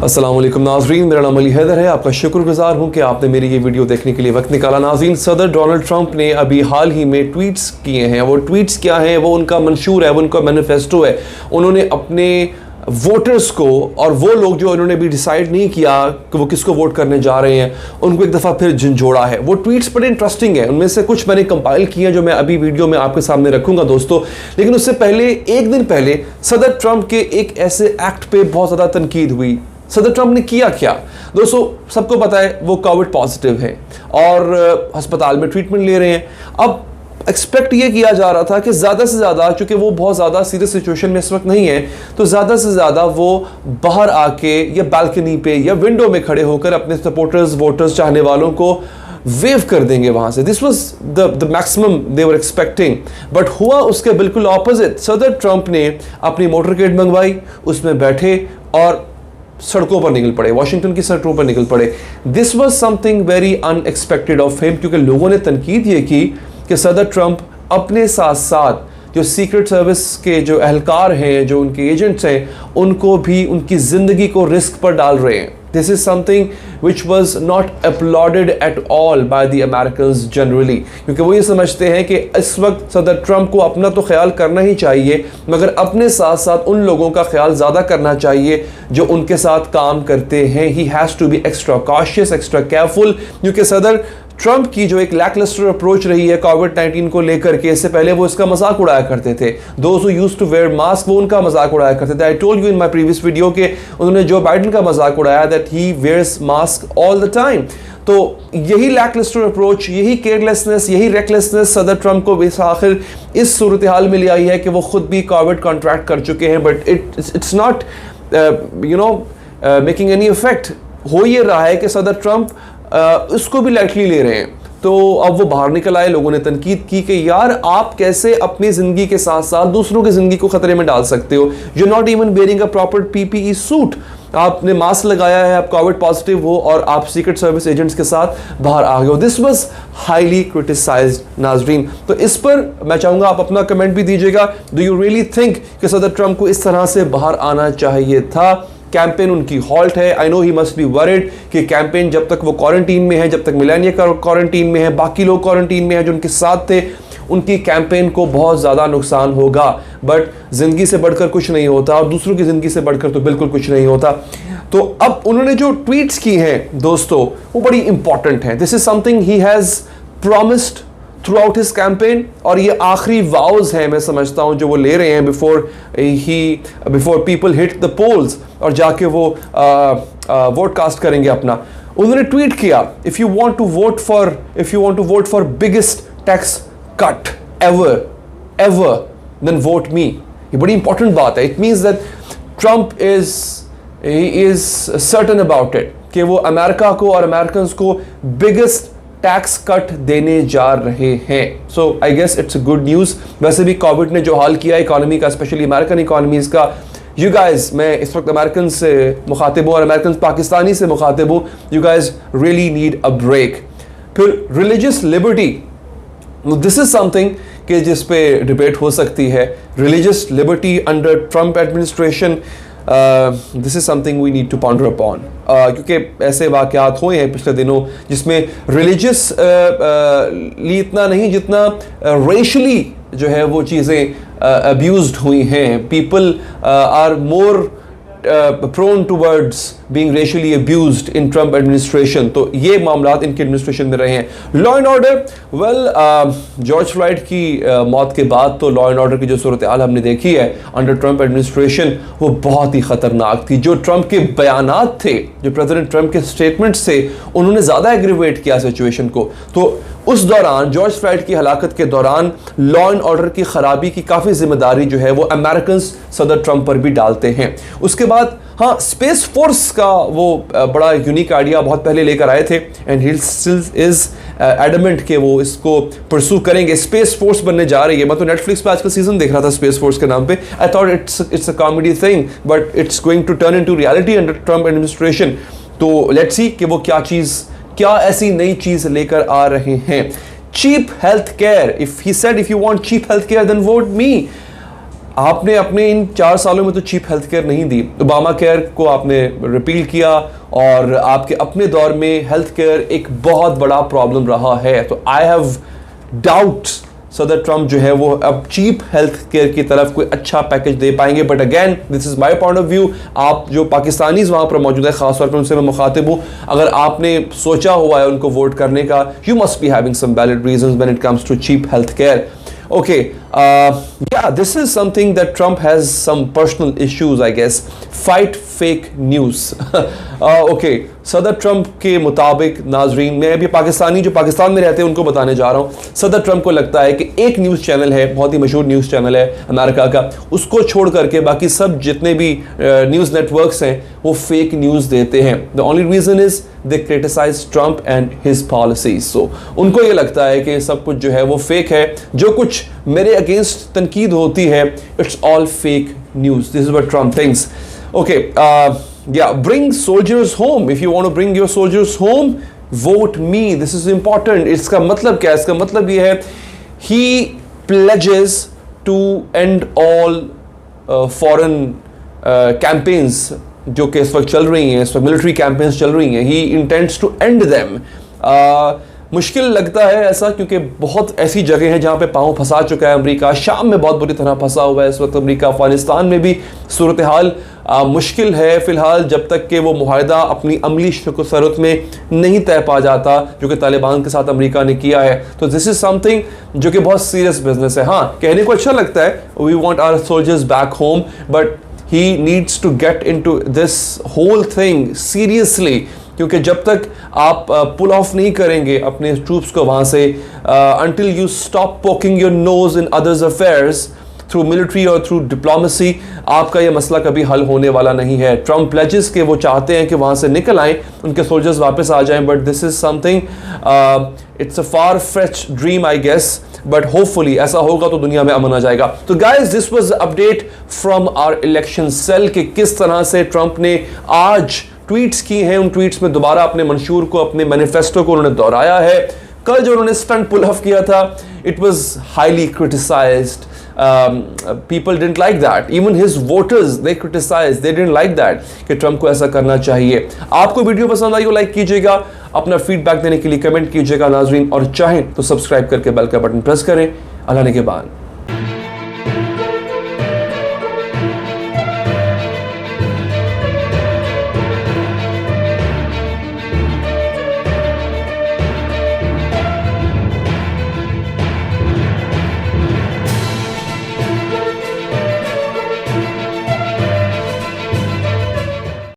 अस्सलाम वालेकुम नाज़रीन, मेरा नाम अली हैदर है। आपका शुक्रगुजार हूँ कि आपने मेरी ये वीडियो देखने के लिए वक्त निकाला। नाज़रीन, सदर डोनाल्ड ट्रंप ने अभी हाल ही में ट्वीट्स किए हैं। वो ट्वीट्स क्या हैं? वो उनका मंशूर है, वो उनका मैनिफेस्टो है। उन्होंने अपने वोटर्स को और वो लोग जो उन्होंने भी डिसाइड नहीं किया कि वो किसको वोट करने जा रहे हैं, उनको एक दफ़ा फिर झंझोड़ा है। वो ट्वीट्स बड़े इंटरेस्टिंग है, उनमें से कुछ मैंने कंपाइल किए हैं जो मैं अभी वीडियो में आपके सामने रखूंगा दोस्तों। लेकिन उससे पहले एक दिन पहले सदर ट्रंप के एक ऐसे एक्ट पे बहुत ज़्यादा तनकीद हुई। सदर ट्रंप ने किया क्या दोस्तों? सबको पता है वो कोविड पॉजिटिव है और अस्पताल में ट्रीटमेंट ले रहे हैं। अब एक्सपेक्ट ये किया जा रहा था कि ज़्यादा से ज़्यादा, चूंकि वो बहुत ज़्यादा सीरियस सिचुएशन में इस वक्त नहीं है, तो ज़्यादा से ज़्यादा वो बाहर आके या बालकनी पे या विंडो में खड़े होकर अपने सपोर्टर्स, वोटर्स, चाहने वालों को वेव कर देंगे वहां से। This was the maximum they were expecting, but हुआ उसके बिल्कुल ऑपोजिट। सदर ट्रंप ने अपनी मोटरकेड मंगवाई, उसमें बैठे और सड़कों पर निकल पड़े, वॉशिंगटन की सड़कों पर निकल पड़े। This was something very unexpected of him, क्योंकि लोगों ने तनकीद ये की कि सदर ट्रंप अपने साथ साथ जो सीक्रेट सर्विस के जो एहलकार हैं, जो उनके एजेंट्स हैं, उनको भी उनकी ज़िंदगी को रिस्क पर डाल रहे हैं। This is something which was not applauded at all by the Americans generally, क्योंकि वो ये समझते हैं कि इस वक्त सदर ट्रंप को अपना तो ख्याल करना ही चाहिए, मगर अपने साथ साथ उन लोगों का ख्याल ज़्यादा करना चाहिए जो उनके साथ काम करते हैं। He has to be extra cautious, extra careful, क्योंकि सदर ट्रंप की जो एक लैकलस्टर अप्रोच रही है कोविड-19 को लेकर के, इससे पहले वो इसका मजाक उड़ाया करते थे। Those who used to wear mask, वो उनका मजाक उड़ाया करते थे। I told you in my previous video के उन्होंने जो बाइडेन का मजाक उड़ाया, that he wears mask all the time. तो यही लैकलस्टर अप्रोच, यही केयरलेसनेस, यही रेकलेसनेस सदर ट्रंप को आखिर इस सूरत हाल में ले आई है कि वो खुद भी कोविड कॉन्ट्रैक्ट कर चुके हैं, but it's not making any effect. हो ये रहा है कि सदर ट्रंप इसको भी लाइटली ले रहे हैं। तो अब वो बाहर निकल आए, लोगों ने तनकीद की कि यार आप कैसे अपनी ज़िंदगी के साथ साथ दूसरों की ज़िंदगी को ख़तरे में डाल सकते हो। You not even wearing a proper PPE suit, आपने मास्क लगाया है, आप कोविड पॉजिटिव हो और आप सीक्रेट सर्विस एजेंट्स के साथ बाहर आ गए हो। दिस वाज हाईली क्रिटिसाइज्ड नाजरीन। तो इस पर मैं चाहूँगा आप अपना कमेंट भी दीजिएगा। डू यू रियली थिंक कि सदर ट्रंप को इस तरह से बाहर आना चाहिए था? कैंपेन उनकी हॉल्ट है। I know he must be worried कि कैंपेन जब तक वो क्वारंटीन में है, जब तक मेलानिया क्वारंटीन में है, बाकी लोग क्वारंटीन में हैं जो उनके साथ थे, उनकी कैंपेन को बहुत ज़्यादा नुकसान होगा। बट ज़िंदगी से बढ़कर कुछ नहीं होता और दूसरों की ज़िंदगी से बढ़कर तो बिल्कुल कुछ नहीं होता। तो अब उन्होंने जो ट्वीट्स की हैं दोस्तों, वो बड़ी इंपॉर्टेंट हैं। This is something he has promised through out his campaign, और ये आखिरी वाउज हैं मैं समझता हूँ जो वो ले रहे हैं before people hit the polls और जाके वो वोट कास्ट करेंगे अपना। उन्होंने ट्वीट किया, if you want to vote for biggest tax cut ever then vote me. ये बड़ी इंपॉर्टेंट बात है। It means that Trump is certain about it कि वो अमेरिका को और अमेरिकन्स को बिगेस्ट टैक्स कट देने जा रहे हैं। So I guess it's a good news. वैसे भी कोविड ने जो हाल किया इकोनॉमी का, स्पेशली अमेरिकन इकोनॉमीज का, यू गाइज, मैं इस वक्त अमेरिकन से मुखातिब हूँ और अमेरिकन पाकिस्तानी से मुखातिब हूँ, you guys really need a break. फिर religious liberty, this is something कि जिस पे डिबेट हो सकती है। Religious liberty under Trump administration, this is something we need to ponder upon, क्योंकि ऐसे वाक़यात हुए हैं पिछले दिनों जिसमें रिलीजियस इतना नहीं जितना रेशली जो है वो चीज़ें अब्यूज्ड हुई हैं। People are more prone towards being racially abused in Trump administration। तो ये मामलात इनके एडमिनिस्ट्रेशन में रहे हैं। Law and order, well George Floyd की मौत के बाद तो लॉ एंड ऑर्डर की जो सूरत हाल हमने देखी है अंडर ट्रंप एडमिनिस्ट्रेशन, वो बहुत ही ख़तरनाक थी। जो ट्रंप के बयानात थे, जो प्रेसिडेंट ट्रंप के स्टेटमेंट्स थे, उन्होंने ज़्यादा एग्रीवेट किया सिचुएशन को। तो उस दौरान, जॉर्ज फ्लॉयड की हलाकत के दौरान, लॉ एंड ऑर्डर की खराबी की काफ़ी जिम्मेदारी जो है वो अमेरिकन सदर ट्रंप पर भी डालते हैं। उसके बाद हाँ, स्पेस फोर्स का वो बड़ा यूनिक आइडिया बहुत पहले लेकर आए थे, and he still is adamant कि वो इसको परसू करेंगे। स्पेस फोर्स बनने जा रही है। मैं तो नेटफ्लिक्स पे आजकल सीजन देख रहा था स्पेस फोर्स के नाम पे। I thought it's a comedy thing, but it's going to turn into reality under Trump administration. तो लेट्स सी कि वो क्या ऐसी नई चीज लेकर आ रहे हैं। Cheap health care, if he said if you want cheap health care then vote me. आपने अपने इन 4 सालों में तो चीप हेल्थ केयर नहीं दी, ओबामा केयर को आपने रिपील किया और आपके अपने दौर में हेल्थ केयर एक बहुत बड़ा प्रॉब्लम रहा है। तो आई हैव डाउट सदर ट्रंप जो है वो अब चीप हेल्थ केयर की तरफ कोई अच्छा पैकेज दे पाएंगे। But again this is my point of view. आप जो पाकिस्तानीज वहां पर मौजूद है, खासतौर पर उनसे मैं मुखातिब हूं, अगर आपने सोचा हुआ है उनको वोट करने का, you must be having some valid reasons when it comes to cheap health care. Okay, yeah, this is something that Trump has some personal issues, I guess. Fight fake news. Okay, सदर Trump के मुताबिक, नाजरीन, मैं अभी पाकिस्तानी जो पाकिस्तान में रहते हैं उनको बताने जा रहा हूँ। सदर ट्रंप को लगता है कि एक न्यूज़ चैनल है, बहुत ही मशहूर न्यूज़ चैनल है अमेरिका का, उसको छोड़ करके बाकी सब जितने भी न्यूज़ नेटवर्क्स हैं वो फेक न्यूज़ देते हैं। The only reason is they criticise Trump and his policies. So उनको ये लगता है कि सब कुछ जो है वो फेक है, जो कुछ मेरे अगेंस्ट तनकीद होती है, it's all fake news. This is what Trump thinks. Okay, yeah, bring soldiers home. If you want to bring your soldiers home, vote me. This is important. इसका मतलब क्या है? इसका मतलब ये है, he pledges to end all foreign campaigns जो कि इस वक्त चल रही हैं, इस वक्त मिलिट्री कैंपेन्स चल रही हैं। He intends to end them. मुश्किल लगता है ऐसा क्योंकि बहुत ऐसी जगह हैं जहाँ पे पाँव फंसा चुका है अमेरिका। शाम में बहुत बुरी तरह फंसा हुआ है इस वक्त अमेरिका। अफगानिस्तान में भी सूरत हाल मुश्किल है फ़िलहाल, जब तक कि वो मुआहदा अपनी अमली सूरत में नहीं तय पा जाता जो कि तालिबान के साथ अमेरिका ने किया है। तो दिस इज़ समथिंग जो कि बहुत सीरियस बिजनेस है। हाँ, कहने को अच्छा लगता है we want our soldiers back home, but he needs to get into this whole thing seriously, क्योंकि जब तक आप पुल ऑफ नहीं करेंगे अपने ट्रूप्स को वहाँ से, until you stop poking your nose in others' affairs through military और थ्रू डिप्लोमेसी, आपका ये मसला कभी हल होने वाला नहीं है। ट्रंप प्लेजेस के वो चाहते हैं कि वहाँ से निकल आएँ, उनके सोल्जर्स वापस आ जाएं, but this is something, it's a far fetched dream I guess, but hopefully ऐसा होगा तो दुनिया में अमन आ जाएगा। तो guys, this was update from our election cell कि किस तरह से ट्रंप ने आज ट्वीट्स की हैं। उन ट्वीट्स में दोबारा अपने मंशूर को, अपने मैनिफेस्टो को उन्होंने दोहराया है। कल जो उन्होंने स्टंट पुल ऑफ किया था, it was highly criticised. People didn't like that, even his voters they criticise, they didn't like that कि ट्रंप को ऐसा करना चाहिए। आपको वीडियो पसंद आई हो, लाइक कीजिएगा, अपना फीडबैक देने के लिए कमेंट कीजिएगा नाजरीन, और चाहें तो सब्सक्राइब करके बेल का बटन प्रेस करें। अल्लाह ने के बाद।